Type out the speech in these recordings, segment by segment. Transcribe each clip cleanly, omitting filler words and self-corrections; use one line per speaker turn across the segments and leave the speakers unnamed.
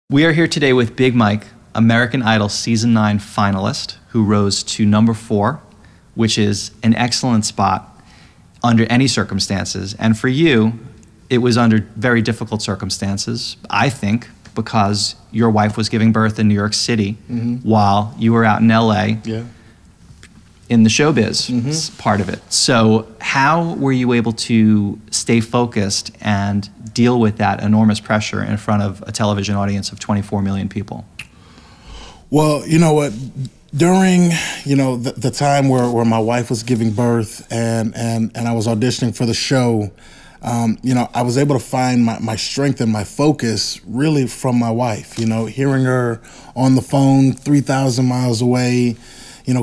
We are here today with Big Mike, American Idol Season 9 finalist, who rose to number 4, which is an excellent spot under any circumstances. And for you, it was under very difficult circumstances, I think, because your wife was giving birth in New York City while you were out in LA in the showbiz part of it. So how were you able to stay focused and deal with that enormous pressure in front of a television audience of 24 million people?
Well, you know what, during, the time where my wife was giving birth and I was auditioning for the show, I was able to find my strength and my focus really from my wife, hearing her on the phone 3,000 miles away,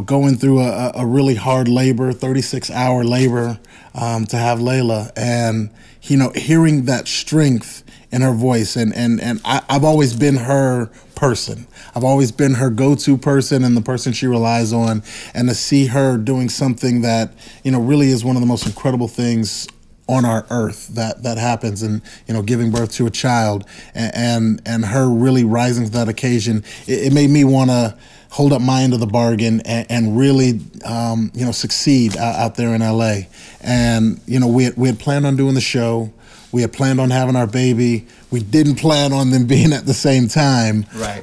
going through a really hard labor, 36-hour labor to have Layla, and, hearing that strength in her voice. And I've always been her person. I've always been her go-to person and the person she relies on. And to see her doing something that, really is one of the most incredible things on our earth that happens, and giving birth to a child and her really rising to that occasion, it made me want to hold up my end of the bargain and really succeed out there in LA. And we had planned on doing the show. We had planned on having our baby. We didn't plan on them being at the same time.
Right.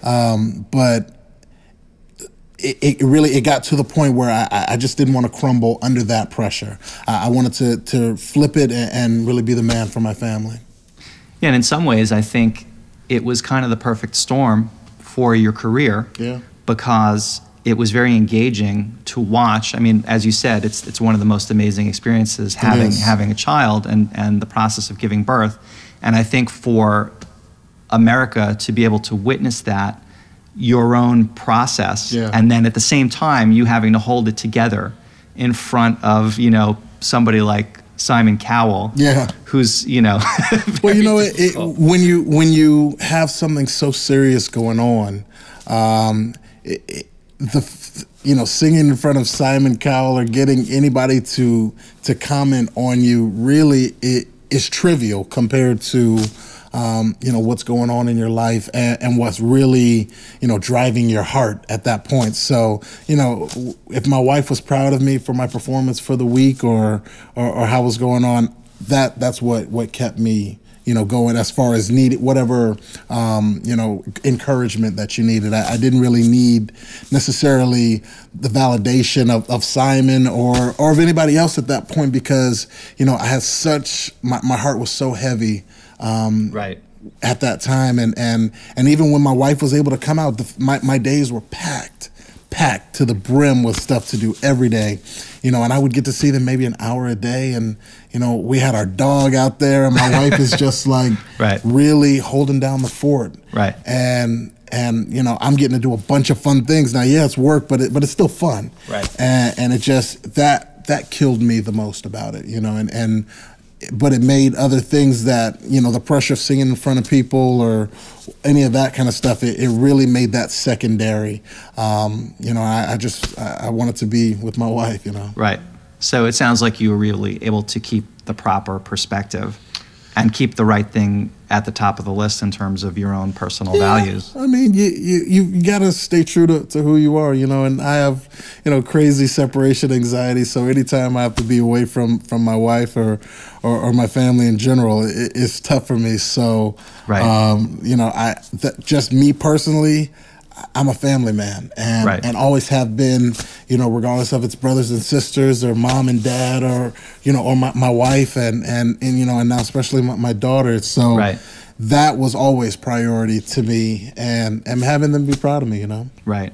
But it got to the point where I just didn't want to crumble under that pressure. I wanted to flip it and really be the man for my family.
Yeah, and in some ways, I think it was kind of the perfect storm for your career.
Yeah.
Because it was very engaging to watch. I mean, as you said, it's one of the most amazing experiences having a child and the process of giving birth. And I think for America to be able to witness that, your own process, and then at the same time you having to hold it together in front of somebody like Simon Cowell, who's
well, when you have something so serious going on, singing in front of Simon Cowell or getting anybody to comment on you really is trivial compared to what's going on in your life and what's really driving your heart at that point. So if my wife was proud of me for my performance for the week or how it was going on, that's what kept me going as far as needed whatever, encouragement that you needed. I didn't really need necessarily the validation of Simon or of anybody else at that point, because, I had my heart was so heavy at that time. And even when my wife was able to come out, my days were packed to the brim with stuff to do every day, and I would get to see them maybe an hour a day. And, we had our dog out there, and my wife is just like really holding down the fort. Right. And I'm getting to do a bunch of fun things. Now, it's work, but it's still fun. Right. And it just, that killed me the most about it, but it made other things that, the pressure of singing in front of people or any of that kind of stuff, it really made that secondary. I wanted to be with my wife,
Right. So it sounds like you were really able to keep the proper perspective and keep the right thing at the top of the list in terms of your own personal values.
I mean, you got to stay true to who you are, and I have, crazy separation anxiety. So anytime I have to be away from my wife or my family in general, it's tough for me. So, just me personally, I'm a family man and always have been, regardless of its brothers and sisters or mom and dad or my wife and now especially my daughter. So that was always priority to me, and having them be proud of me,
Right.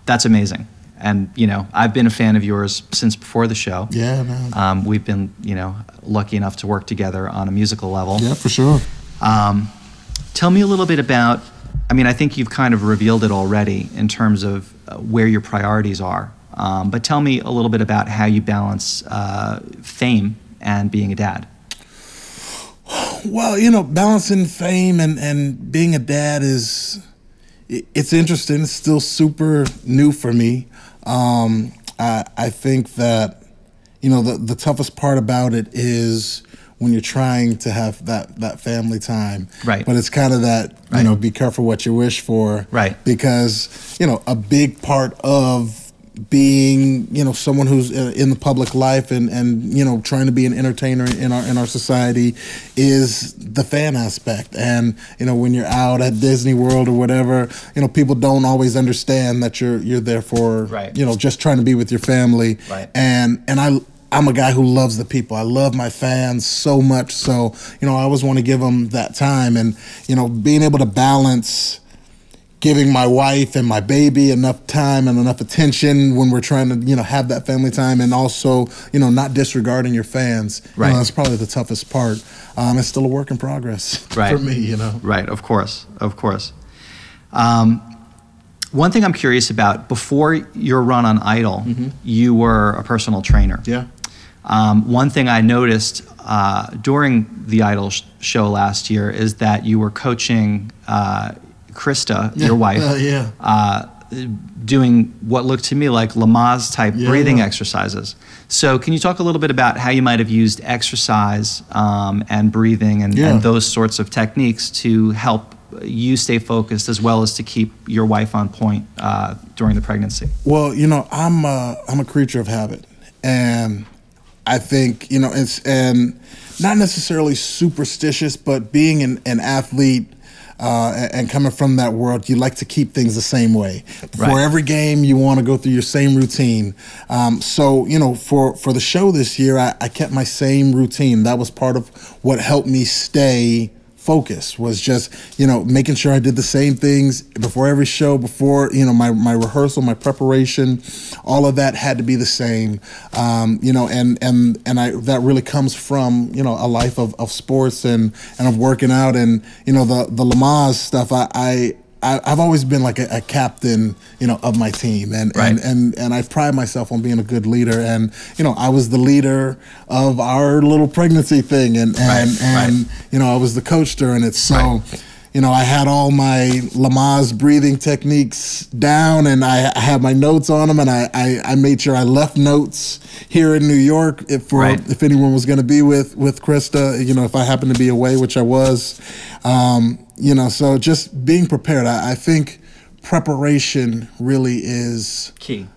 That's amazing. And, I've been a fan of yours since before the show.
Yeah, man.
We've been, lucky enough to work together on a musical level.
Yeah, for sure.
Tell me a little bit about, I think you've kind of revealed it already in terms of where your priorities are. But tell me a little bit about how you balance fame and being a dad.
Well, balancing fame and being a dad it's interesting. It's still super new for me. I think that, the toughest part about it is when you're trying to have that family time.
Right.
But it's kind of that, be careful what you wish for.
Right.
Because, a big part of being, someone who's in the public life and trying to be an entertainer in our society is the fan aspect. And, when you're out at Disney World or whatever, people don't always understand that you're there for,
right.
Just trying to be with your family.
Right.
And I'm a guy who loves the people. I love my fans so much. So, I always want to give them that time and, being able to balance giving my wife and my baby enough time and enough attention when we're trying to, have that family time, and also, not disregarding your fans.
Right.
That's probably the toughest part. It's still a work in progress for me,
Right, of course. One thing I'm curious about, before your run on Idol, you were a personal trainer.
Yeah.
One thing I noticed during the Idol show last year is that you were coaching Krista, your wife, doing what looked to me like Lamaze type breathing exercises. So can you talk a little bit about how you might have used exercise and breathing and those sorts of techniques to help you stay focused as well as to keep your wife on point during the pregnancy?
Well, I'm a creature of habit, and I think, it's not necessarily superstitious, but being an athlete and coming from that world, you like to keep things the same way. For every game, you want to go through your same routine. So, for the show this year, I kept my same routine. That was part of what helped me stay focused, was just, making sure I did the same things before every show, before, my rehearsal, my preparation, all of that had to be the same. And that really comes from, a life of sports and of working out, and, the Lamaze stuff. I've always been like a captain, of my team, and I pride myself on being a good leader. And I was the leader of our little pregnancy thing, and I was the coach during it. So, I had all my Lamaze breathing techniques down, and I had my notes on them, and I made sure I left notes here in New York if anyone was going to be with Krista, if I happened to be away, which I was. So just being prepared. I think preparation really is key.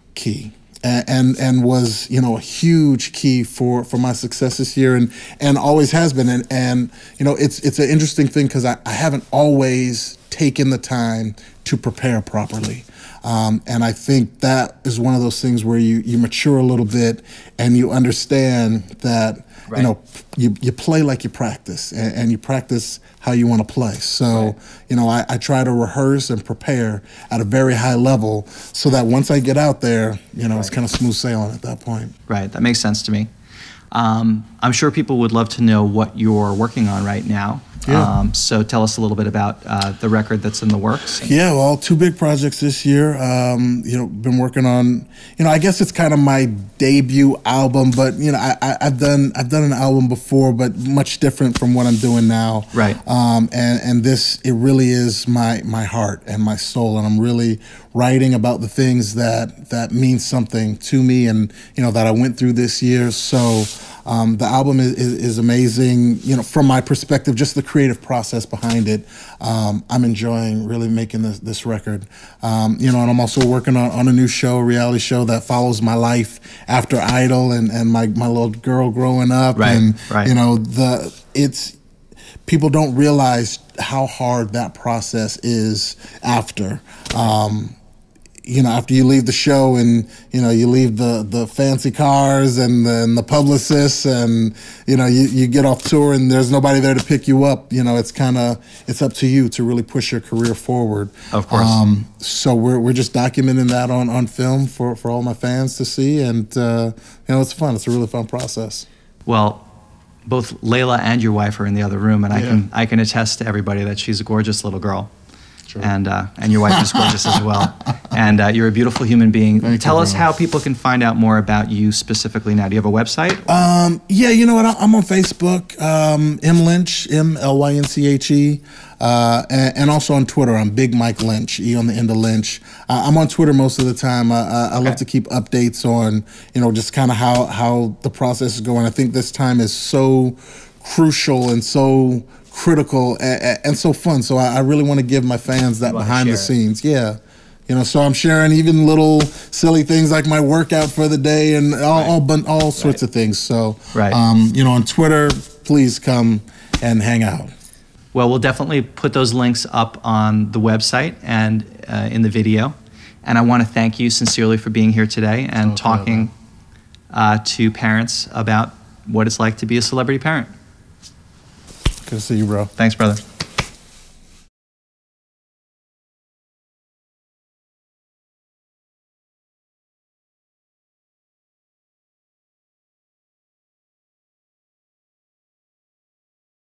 And was, a huge key for my success this year, and always has been. And it's an interesting thing because I haven't always taken the time to prepare properly. And I think that is one of those things where you mature a little bit and you understand that, you play like you practice, and you practice how you want to play. So, I try to rehearse and prepare at a very high level so that once I get out there, it's kind of smooth sailing at that point. Right.
That makes sense to me. I'm sure people would love to know what you're working on right now.
Yeah.
So tell us a little bit about the record that's in the works.
Yeah, well, 2 big projects this year. Been working on, I guess it's kind of my debut album, but I've done an album before, but much different from what I'm doing now.
Right.
And this, it really is my heart and my soul, and I'm really writing about the things that mean something to me, and that I went through this year. So the album is amazing, from my perspective, just the creative process behind it. I'm enjoying really making this record. And I'm also working on a new show, a reality show that follows my life after Idol and my little girl growing up. People don't realize how hard that process is after. After you leave the show and, you leave the fancy cars and the publicists and, you get off tour and there's nobody there to pick you up, it's up to you to really push your career forward.
Of course.
So we're just documenting that on film for all my fans to see. And, it's fun. It's a really fun process.
Well, both Layla and your wife are in the other room, and I can attest to everybody that she's a gorgeous little girl. Sure. And your wife is gorgeous as well. And you're a beautiful human being. Tell us how people can find out more about you specifically now. Do you have a website?
Yeah, you know what? I'm on Facebook, M. Lynche, MLYNCHE, and also on Twitter. I'm Big Mike Lynche, E on the end of Lynch. I'm on Twitter most of the time. I love to keep updates on, just kind of how the process is going. I think this time is so crucial and so critical and so fun. So I really want to give my fans that behind the scenes. Yeah. So I'm sharing even little silly things like my workout for the day and all sorts of things. So, on Twitter, please come and hang out.
Well, we'll definitely put those links up on the website and in the video. And I want to thank you sincerely for being here today and talking to parents about what it's like to be a celebrity parent.
Good to see you, bro.
Thanks, brother.